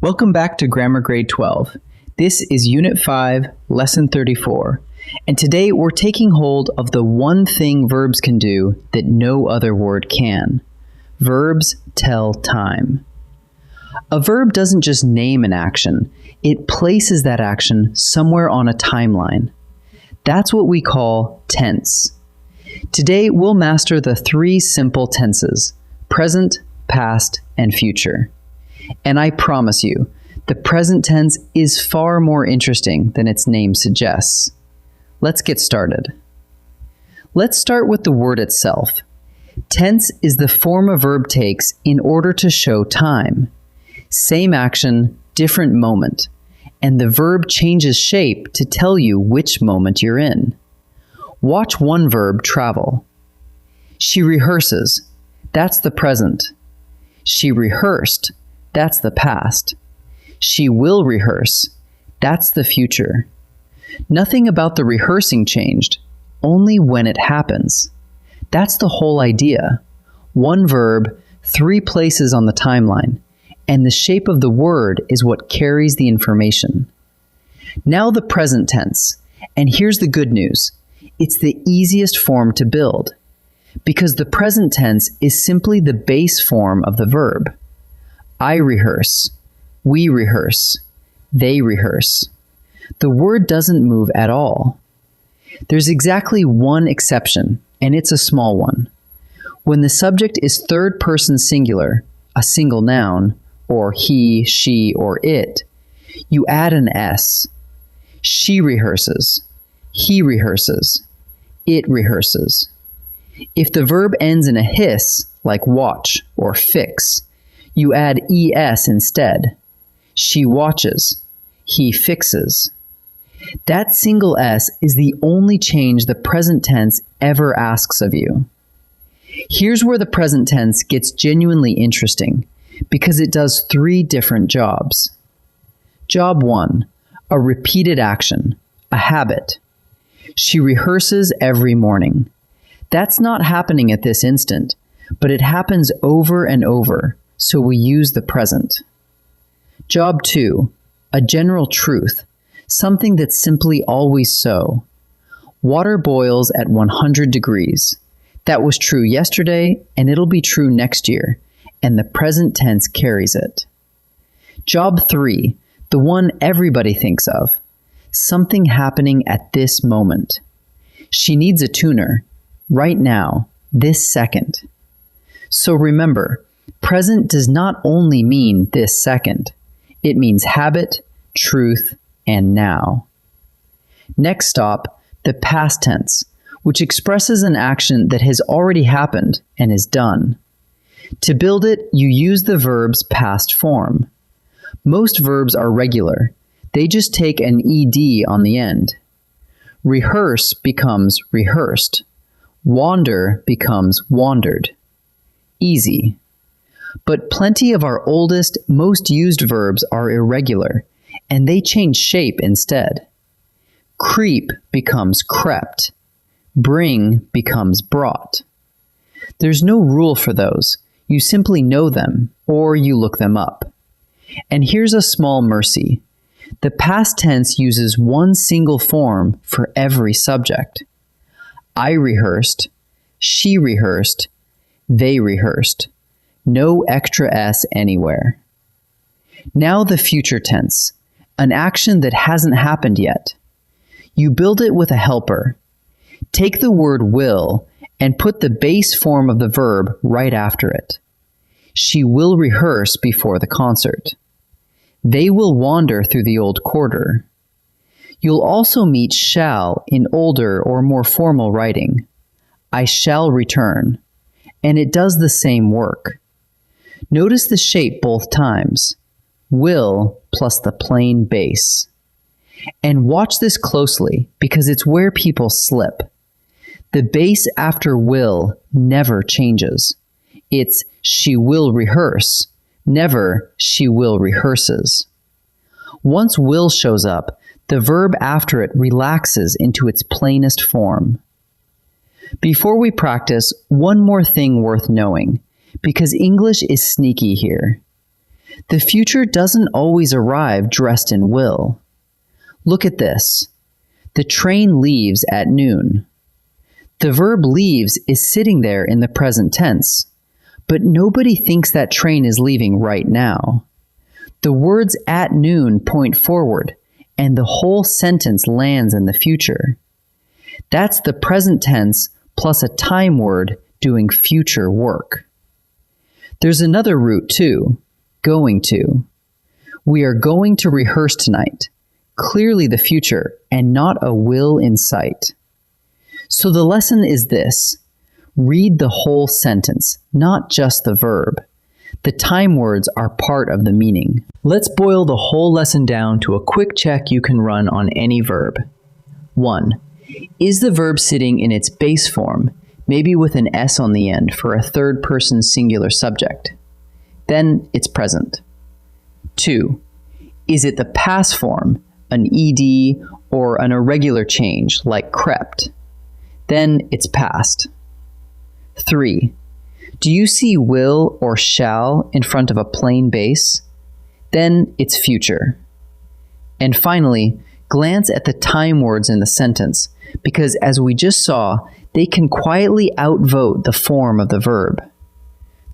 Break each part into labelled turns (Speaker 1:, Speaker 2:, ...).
Speaker 1: Welcome back to Grammar Grade 12. This is Unit 5, Lesson 34, and today we're taking hold of the one thing verbs can do that no other word can. Verbs tell time. A verb doesn't just name an action, it places that action somewhere on a timeline. That's what we call tense. Today we'll master the three simple tenses: present, past, and future. And I promise you, the present tense is far more interesting than its name suggests. Let's get started. Let's start with the word itself. Tense is the form a verb takes in order to show time. Same action, different moment, and the verb changes shape to tell you which moment you're in. Watch one verb travel. She rehearses. That's the present. She rehearsed. That's the past. She will rehearse. That's the future. Nothing about the rehearsing changed, only when it happens. That's the whole idea. One verb, three places on the timeline, and the shape of the word is what carries the information. Now the present tense, and here's the good news. It's the easiest form to build, because the present tense is simply the base form of the verb. I rehearse, we rehearse, they rehearse. The word doesn't move at all. There's exactly one exception, and it's a small one. When the subject is third person singular, a single noun, or he, she, or it, you add an S. She rehearses, he rehearses, it rehearses. If the verb ends in a hiss, like watch or fix, you add ES instead. She watches. He fixes. That single S is the only change the present tense ever asks of you. Here's where the present tense gets genuinely interesting, because it does three different jobs. Job 1, a repeated action, a habit. She rehearses every morning. That's not happening at this instant, but it happens over and over. So we use the present. Job 2, a general truth, something that's simply always so. Water boils at 100 degrees. That was true yesterday, and it'll be true next year, and the present tense carries it. Job 3, the one everybody thinks of, something happening at this moment. She needs a tuner, right now, this second. So remember, present does not only mean this second. It means habit, truth, and now. Next stop, the past tense, which expresses an action that has already happened and is done. To build it, you use the verb's past form. Most verbs are regular. They just take an ED on the end. Rehearse becomes rehearsed. Wander becomes wandered. Easy. But plenty of our oldest, most used verbs are irregular, and they change shape instead. Creep becomes crept. Bring becomes brought. There's no rule for those. You simply know them, or you look them up. And here's a small mercy. The past tense uses one single form for every subject. I rehearsed, she rehearsed, they rehearsed. No extra S anywhere. Now the future tense, an action that hasn't happened yet. You build it with a helper. Take the word will and put the base form of the verb right after it. She will rehearse before the concert. They will wander through the old quarter. You'll also meet shall in older or more formal writing. I shall return. And it does the same work. Notice the shape both times. Will plus the plain base. And watch this closely because it's where people slip. The base after will never changes. It's she will rehearse, never she will rehearses. Once will shows up, the verb after it relaxes into its plainest form. Before we practice, one more thing worth knowing, because English is sneaky here. The future doesn't always arrive dressed in will. Look at this. The train leaves at noon. The verb leaves is sitting there in the present tense, but nobody thinks that train is leaving right now. The words at noon point forward, and the whole sentence lands in the future. That's the present tense plus a time word doing future work. There's another route too, going to. We are going to rehearse tonight. Clearly the future and not a will in sight. So the lesson is this. Read the whole sentence, not just the verb. The time words are part of the meaning. Let's boil the whole lesson down to a quick check you can run on any verb. 1. Is the verb sitting in its base form, maybe with an S on the end for a third-person singular subject? Then it's present. 2. Is it the past form, an ed, or an irregular change like crept? Then it's past. 3. Do you see will or shall in front of a plain base? Then it's future. And finally, glance at the time words in the sentence, because as we just saw, they can quietly outvote the form of the verb.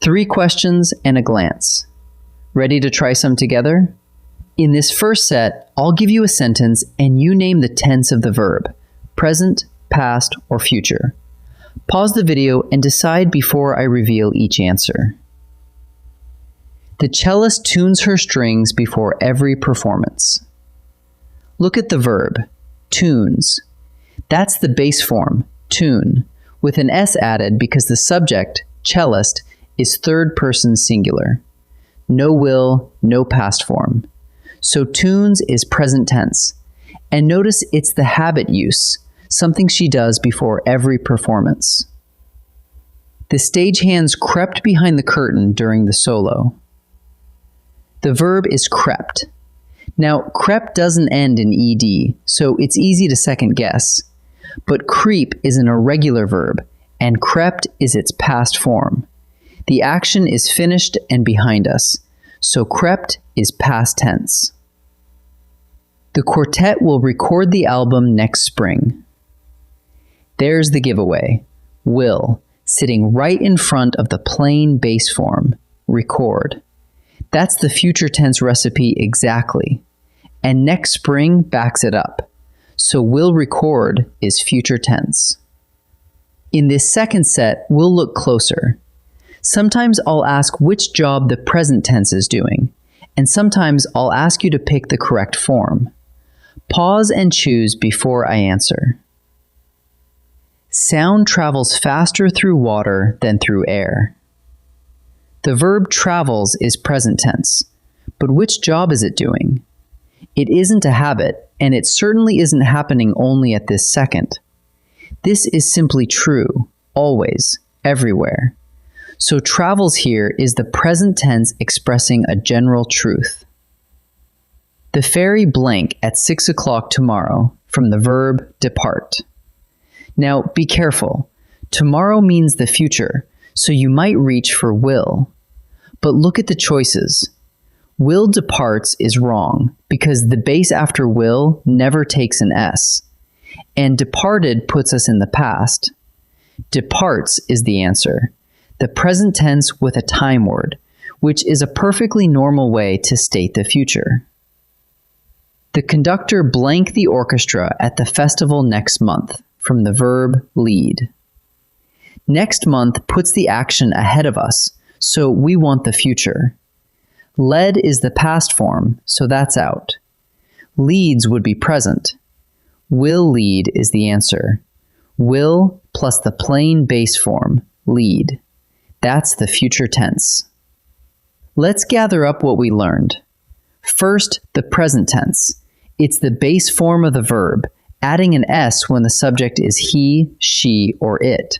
Speaker 1: 3 questions and a glance. Ready to try some together? In this first set, I'll give you a sentence and you name the tense of the verb, present, past, or future. Pause the video and decide before I reveal each answer. The cellist tunes her strings before every performance. Look at the verb, tunes. That's the base form, tune, with an S added because the subject, cellist, is third person singular. No will, no past form. So tunes is present tense. And notice it's the habit use, something she does before every performance. The stagehands crept behind the curtain during the solo. The verb is crept. Now, crept doesn't end in ed, so it's easy to second guess. But creep is an irregular verb, and crept is its past form. The action is finished and behind us, so crept is past tense. The quartet will record the album next spring. There's the giveaway. Will, sitting right in front of the plain base form, record. That's the future tense recipe exactly. And next spring backs it up. So will record is future tense. In this second set, we'll look closer. Sometimes I'll ask which job the present tense is doing, and sometimes I'll ask you to pick the correct form. Pause and choose before I answer. Sound travels faster through water than through air. The verb travels is present tense, but which job is it doing? It isn't a habit, and it certainly isn't happening only at this second. This is simply true, always, everywhere. So travels here is the present tense expressing a general truth. The ferry blank at 6 o'clock tomorrow from the verb depart. Now be careful. Tomorrow means the future, so you might reach for will. But look at the choices. Will departs is wrong because the base after will never takes an S. And departed puts us in the past. Departs is the answer. The present tense with a time word, which is a perfectly normal way to state the future. The conductor blank the orchestra at the festival next month, from the verb lead. Next month puts the action ahead of us, so we want the future. Led is the past form, so that's out. Leads would be present. Will lead is the answer. Will plus the plain base form, lead. That's the future tense. Let's gather up what we learned. First, the present tense. It's the base form of the verb, adding an S when the subject is he, she, or it.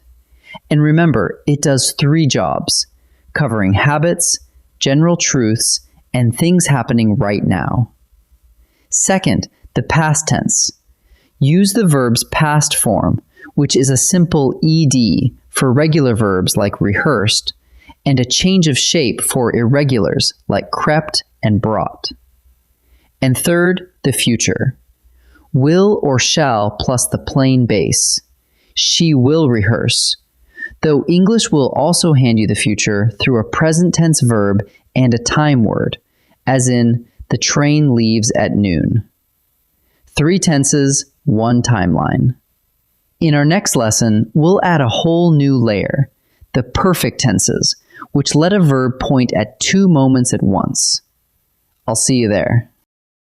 Speaker 1: And remember, it does 3 jobs, covering habits, general truths, and things happening right now. Second, the past tense. Use the verb's past form, which is a simple ed for regular verbs like rehearsed, and a change of shape for irregulars like crept and brought. And third, the future. Will or shall plus the plain base. She will rehearse, though English will also hand you the future through a present tense verb and a time word, as in, the train leaves at noon. 3 tenses, 1 timeline. In our next lesson, we'll add a whole new layer, the perfect tenses, which let a verb point at 2 moments at once. I'll see you there.